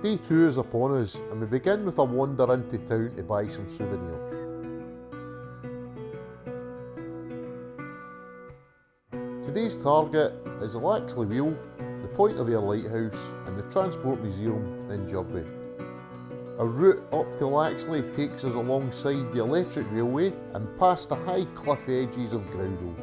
Day 2 is upon us and we begin with a wander into town to buy some souvenirs. Today's target is the Laxey Wheel, the Point of Ayre lighthouse and the Transport Museum in Jurby. Our route up to Laxey takes us alongside the electric railway and past the high cliff edges of Growdale.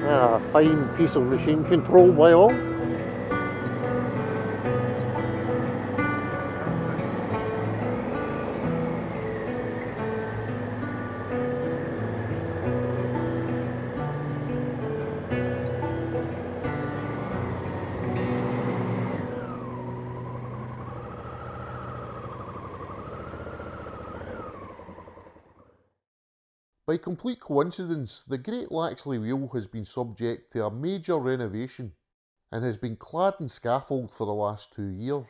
A fine piece of machine control by all. By complete coincidence, the Great Laxey Wheel has been subject to a major renovation and has been clad in scaffold for the last 2 years.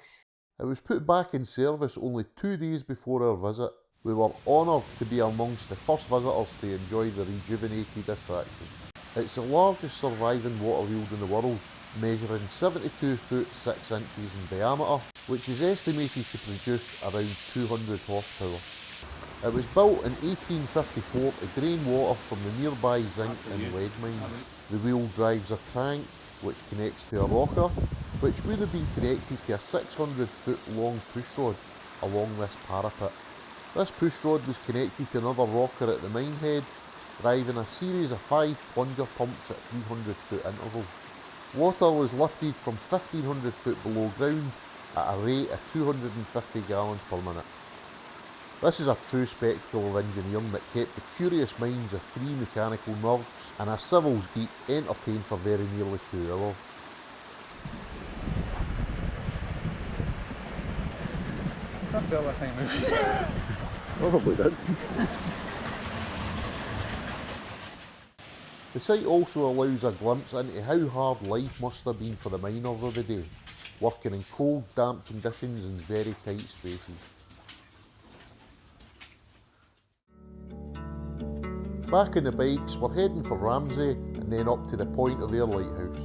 It was put back in service only 2 days before our visit. We were honoured to be amongst the first visitors to enjoy the rejuvenated attraction. It's the largest surviving water wheel in the world, measuring 72 foot 6 inches in diameter, which is estimated to produce around 200 horsepower. It was built in 1854 to drain water from the nearby zinc and lead mines. The wheel drives a crank, which connects to a rocker, which would have been connected to a 600 foot long pushrod along this parapet. This pushrod was connected to another rocker at the mine head, driving a series of 5 plunger pumps at 300 foot intervals. Water was lifted from 1500 foot below ground at a rate of 250 gallons per minute. This is a true spectacle of engineering that kept the curious minds of 3 mechanical nerds and a civils geek entertained for very nearly 2 hours. I felt that thing moving. Probably did. The site also allows a glimpse into how hard life must have been for the miners of the day, working in cold, damp conditions in very tight spaces. Back on the bikes, we're heading for Ramsey and then up to the Point of Ayre lighthouse.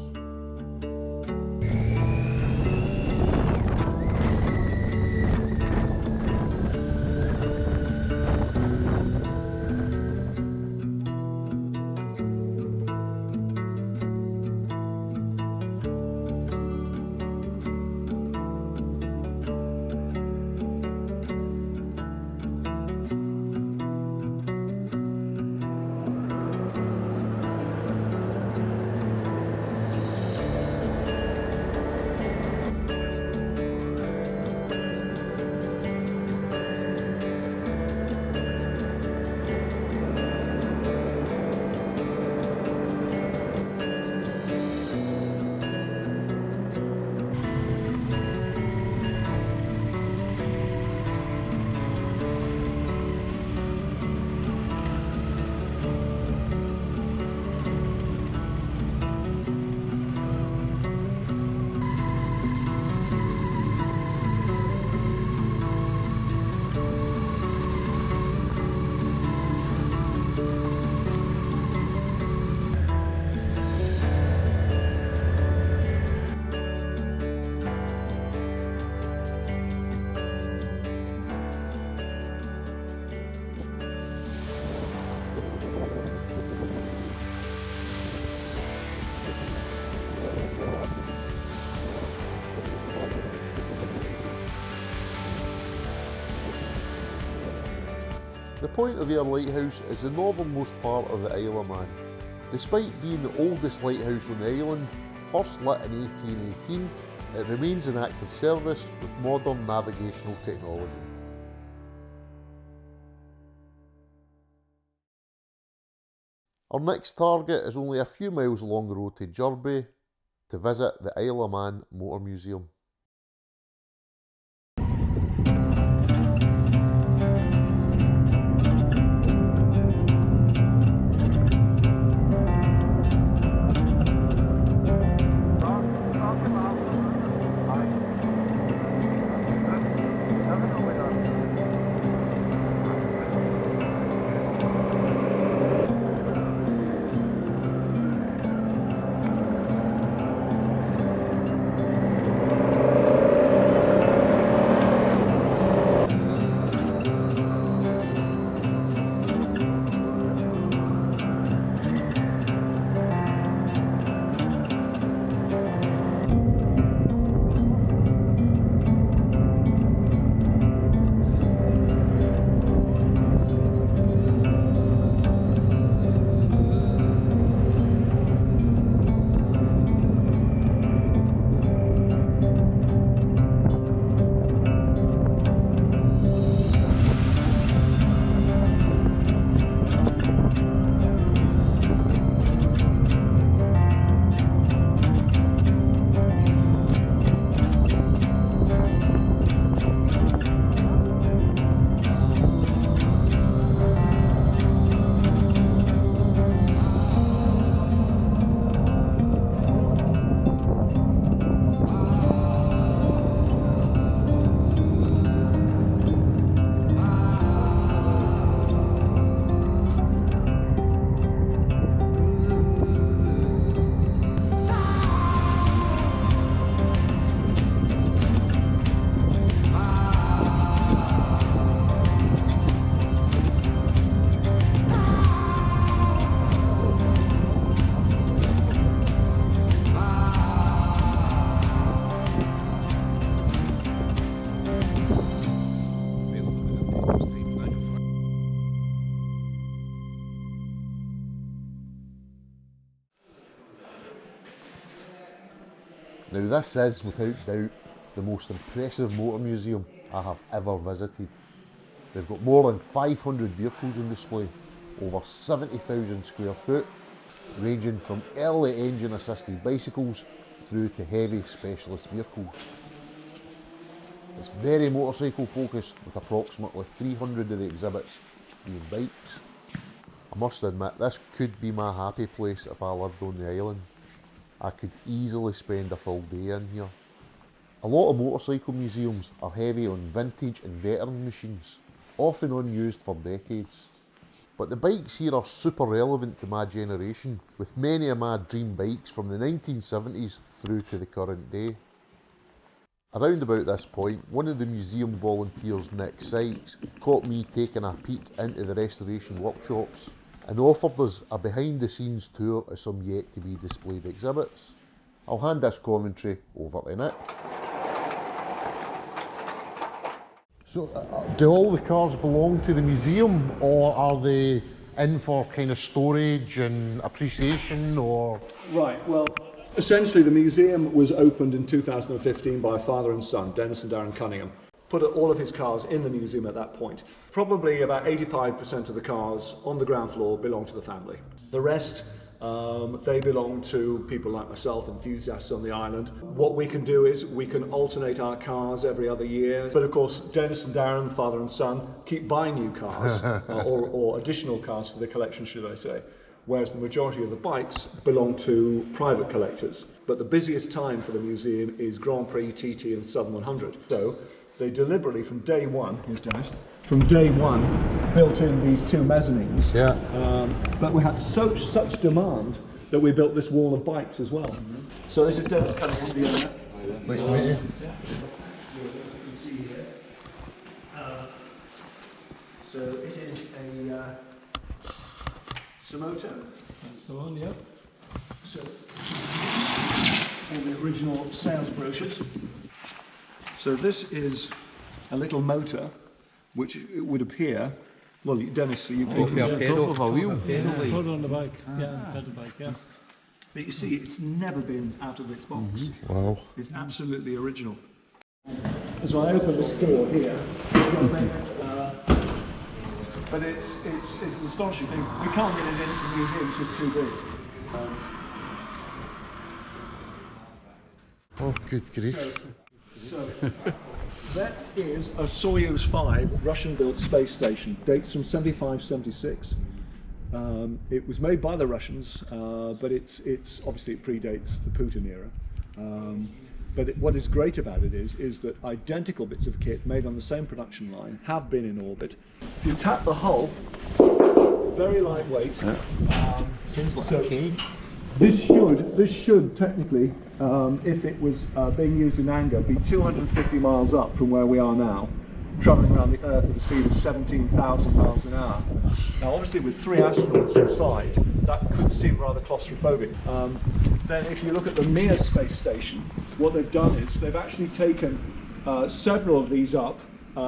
The Point of Ayre lighthouse is the northernmost part of the Isle of Man. Despite being the oldest lighthouse on the island, first lit in 1818, it remains in active service with modern navigational technology. Our next target is only a few miles along the road to Jurby to visit the Isle of Man Motor Museum. Now this is without doubt the most impressive motor museum I have ever visited. They've got more than 500 vehicles on display, over 70,000 square foot, ranging from early engine assisted bicycles through to heavy specialist vehicles. It's very motorcycle focused, with approximately 300 of the exhibits being bikes. I must admit, this could be my happy place if I lived on the island. I could easily spend a full day in here. A lot of motorcycle museums are heavy on vintage and veteran machines, often unused for decades. But the bikes here are super relevant to my generation, with many of my dream bikes from the 1970s through to the current day. Around about this point, one of the museum volunteers, Nick Sykes, caught me taking a peek into the restoration workshops and offered us a behind the scenes tour of some yet to be displayed exhibits. I'll hand this commentary over to Nick. So, do all the cars belong to the museum, or are they in for kind of storage and appreciation, or? Right, well, essentially the museum was opened in 2015 by a father and son, Dennis and Darren Cunningham. Put all of his cars in the museum at that point. Probably about 85% of the cars on the ground floor belong to the family. The rest, they belong to people like myself, enthusiasts on the island. What we can do is we can alternate our cars every other year. But of course, Dennis and Darren, father and son, keep buying new cars or additional cars for the collection, should I say. Whereas the majority of the bikes belong to private collectors. But the busiest time for the museum is Grand Prix, TT and Southern 100. So they deliberately, from day one, here's Dennis, from day one, built in these two mezzanines. Yeah. But we had such demand that we built this wall of bikes as well. So this is Dennis Cunningham, the owner. Nice to meet you. You can see here. So it is a Somoto. That's the one, yeah. So all the original sales brochures. So this is a little motor, which it would appear Well, Dennis, you Take me a pedal of a wheel. Put it on the bike. Yeah, pedal bike, yeah. But you see, it's never been out of its box. Wow. It's absolutely original. As I open this door here, but it's an astonishing thing. We can't get it into the museum, it's just too big. Oh, good grief. So that is a Soyuz 5 Russian-built space station. Dates from 75-76. It was made by the Russians, but it's obviously it predates the Putin era. But what is great about it is that identical bits of kit made on the same production line have been in orbit. If you tap the hull, very lightweight. Seems like a cage. This should technically, if it was being used in anger, be 250 miles up from where we are now, travelling around the Earth at a speed of 17,000 miles an hour. Now, obviously, with 3 astronauts inside, that could seem rather claustrophobic. Then, if you look at the Mir space station, what they've done is they've actually taken several of these up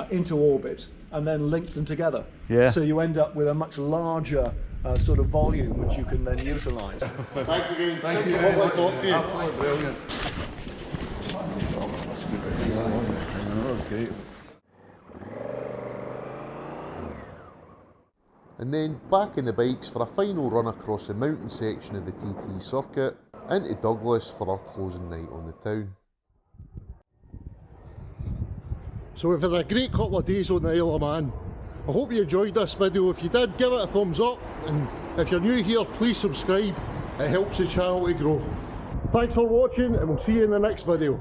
into orbit and then linked them together. Yeah. So you end up with a much larger sort of volume which you can then utilise. Thanks again. Thank you. Lovely to talk to you. Absolutely brilliant. Okay. And then back in the bikes for a final run across the mountain section of the TT circuit, into Douglas for our closing night on the town. So we've had a great couple of days on the Isle of Man. I hope you enjoyed this video. If you did, give it a thumbs up, and if you're new here, please subscribe. It helps the channel to grow. Thanks for watching, and we'll see you in the next video.